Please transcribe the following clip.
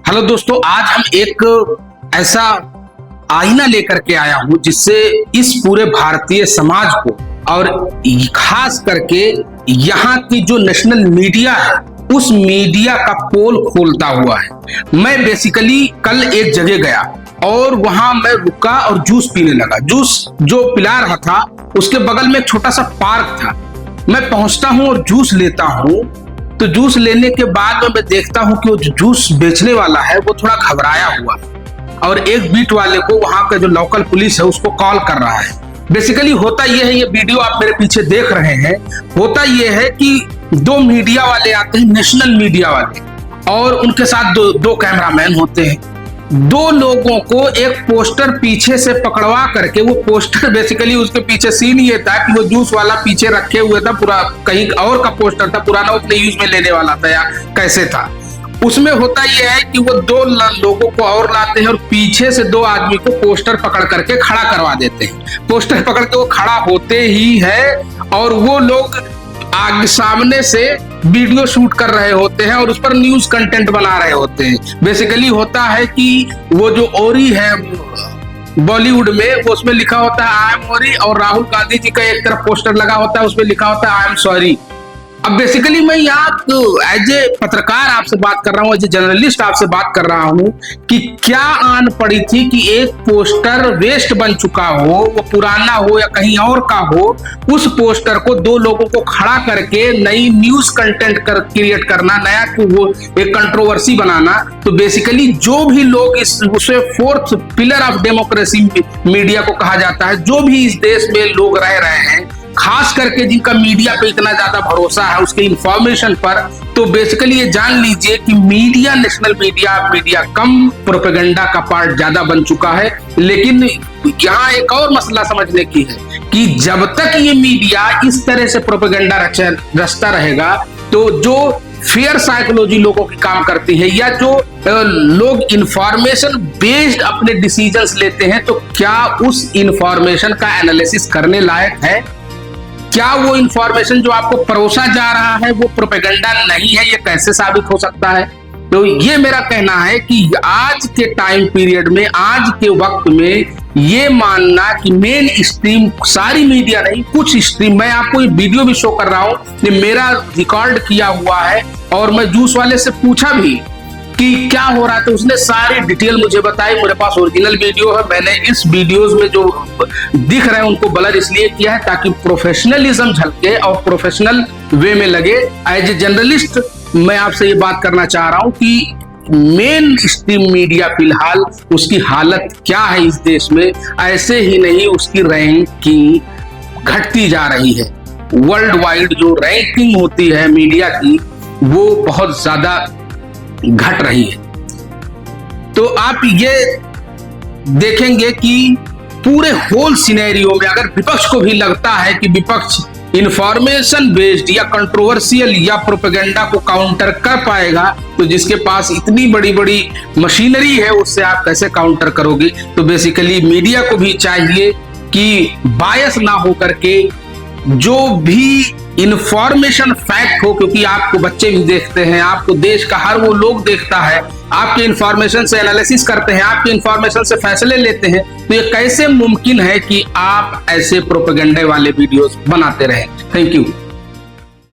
Hello दोस्तों, आज हम एक ऐसा आईना लेकर के आया हूं जिससे इस पूरे भारतीय समाज को और खास करके यहाँ की जो नेशनल मीडिया है उस मीडिया का पोल खोलता हुआ है। मैं बेसिकली कल एक जगह गया और वहां मैं रुका और जूस पीने लगा। जूस जो पिला रहा था उसके बगल में एक छोटा सा पार्क था। मैं पहुंचता हूं और जूस लेता हूं तो जूस लेने के बाद मैं देखता हूं कि वो जो जूस बेचने वाला है वो थोड़ा घबराया हुआ है और एक बीट वाले को वहां का जो लोकल पुलिस है उसको कॉल कर रहा है। बेसिकली होता यह है, ये वीडियो आप मेरे पीछे देख रहे हैं, होता यह है कि दो मीडिया वाले आते हैं, नेशनल मीडिया वाले, और उनके साथ दो कैमरामैन होते हैं। दो लोगों को एक पोस्टर पीछे से पकड़वा करके, वो पोस्टर बेसिकली उसके पीछे सीन ये था कि वो जूस वाला पीछे रखे हुए था, पूरा कहीं और का पोस्टर था, पुराना अपने यूज में लेने वाला था या कैसे था। उसमें होता यह है कि वो दो लोगों को और लाते हैं और पीछे से दो आदमी को पोस्टर पकड़ करके खड़ा करवा देते हैं। पोस्टर पकड़ के वो खड़ा होते ही है और वो लोग आगे सामने से वीडियो शूट कर रहे होते हैं और उस पर न्यूज कंटेंट बना रहे होते हैं। बेसिकली होता है कि वो जो ओरी है बॉलीवुड में, वो उसमें लिखा होता है आई एम ओरी, और राहुल गांधी जी का एक तरफ पोस्टर लगा होता है उसमें लिखा होता है आई एम सॉरी। अब बेसिकली मैं यहाँ एज ए पत्रकार आपसे बात कर रहा हूँ, एज ए जर्नलिस्ट आपसे बात कर रहा हूँ कि क्या आन पड़ी थी कि एक पोस्टर वेस्ट बन चुका हो, वो पुराना हो या कहीं और का हो, उस पोस्टर को दो लोगों को खड़ा करके नई न्यूज कंटेंट क्रिएट करना, नया वो एक कंट्रोवर्सी बनाना। तो बेसिकली जो भी लोग उसे fourth pillar of democracy media को कहा जाता है, जो भी इस देश में लोग रह रहे हैं, खास करके जिनका मीडिया पे इतना ज्यादा भरोसा है उसके इंफॉर्मेशन पर, तो बेसिकली ये जान लीजिए कि मीडिया, नेशनल मीडिया कम प्रोपेगेंडा का पार्ट ज्यादा बन चुका है। लेकिन यहाँ एक और मसला समझने की है कि जब तक ये मीडिया इस तरह से प्रोपेगेंडा रचता रहेगा तो जो फेयर साइकोलॉजी लोगों की काम करती है या जो लोग इंफॉर्मेशन बेस्ड अपने डिसीजंस लेते हैं, तो क्या उस इंफॉर्मेशन का एनालिसिस करने लायक है? क्या वो इंफॉर्मेशन जो आपको परोसा जा रहा है वो प्रोपेगेंडा नहीं है? ये कैसे साबित हो सकता है? तो ये मेरा कहना है कि आज के टाइम पीरियड में, आज के वक्त में ये मानना कि मेन स्ट्रीम, सारी मीडिया नहीं, कुछ स्ट्रीम, मैं आपको ये वीडियो भी शो कर रहा हूं, ये मेरा रिकॉर्ड किया हुआ है और मैं जूस वाले से पूछा भी कि क्या हो रहा है, तो उसने सारी डिटेल मुझे बताई। मेरे पास ओरिजिनल वीडियो है। मैंने इस वीडियोस में जो दिख रहे हैं उनको ब्लर इसलिए किया है ताकि प्रोफेशनलिज्म झलके और प्रोफेशनल वे में लगे। एज ए जर्नलिस्ट मैं आपसे ये बात करना चाह रहा हूं कि मेन स्ट्रीम मीडिया फिलहाल उसकी हालत क्या है इस देश में, ऐसे ही नहीं उसकी रैंकिंग घटती जा रही है। वर्ल्ड वाइड जो रैंकिंग होती है मीडिया की वो बहुत ज्यादा घट रही है। तो आप ये देखेंगे कि पूरे होल सिनेरियो में अगर विपक्ष को भी लगता है कि विपक्ष इंफॉर्मेशन बेस्ड या कंट्रोवर्शियल या प्रोपेगेंडा को काउंटर कर पाएगा, तो जिसके पास इतनी बड़ी बड़ी मशीनरी है उससे आप कैसे काउंटर करोगे? तो बेसिकली मीडिया को भी चाहिए कि बायस ना हो करके जो भी इंफॉर्मेशन फैक्ट हो, क्योंकि आपको बच्चे भी देखते हैं, आपको देश का हर वो लोग देखता है, आपके इंफॉर्मेशन से एनालिसिस करते हैं, आपके इंफॉर्मेशन से फैसले लेते हैं, तो ये कैसे मुमकिन है कि आप ऐसे प्रोपेगेंडा वाले वीडियोस बनाते रहें? Thank you.